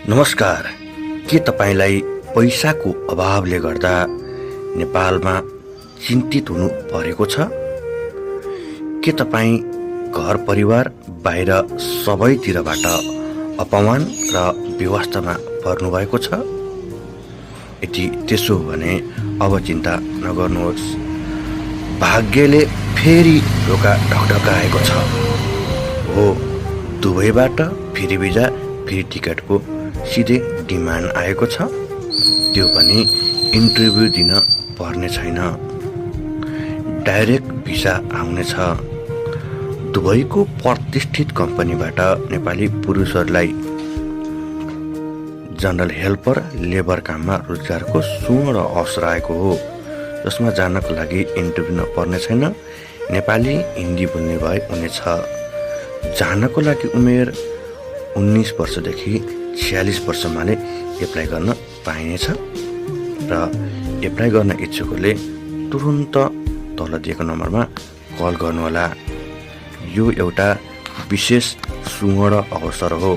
नमस्कार। के तपाईलाई पैसाको अभावले गर्दा नेपालमा चिन्तित हुनु परेको छ? के तपाईँ घर परिवार बाहिर सबैतिरबाट अपमान र व्यवस्थामा पर्नुभएको छ? यदि त्यसो हो भने अब चिन्ता नगर्नुहोस्। भाग्यले फेरि ढोका ढकढकाएको छ। हो, दुबईबाट फेरि भिजा फेरि टिकटको सिधै डिमान्ड आएको छ। त्यो पनि इन्टरभ्यू दिन पर्ने छैन, डाइरेक्ट भिसा आउनेछ। दुबईको प्रतिष्ठित कम्पनीबाट नेपाली पुरुषहरूलाई जनरल हेल्पर लेबर काममा रोजगारको सुवर्ण अवसर आएको हो, जसमा जानको लागि इन्टरभ्यू नपर्ने छैन। नेपाली हिन्दी बोल्ने भए हुनेछ। जानको लागि उमेर 19 वर्षदेखि 46 वर्षमाले एप्लाई गर्न पाइनेछ र एप्लाई गर्न इच्छुकहरूले तुरुन्त तल दिएको नम्बरमा कल गर्नुहोला। यो एउटा विशेष सुवर्ण अवसर हो।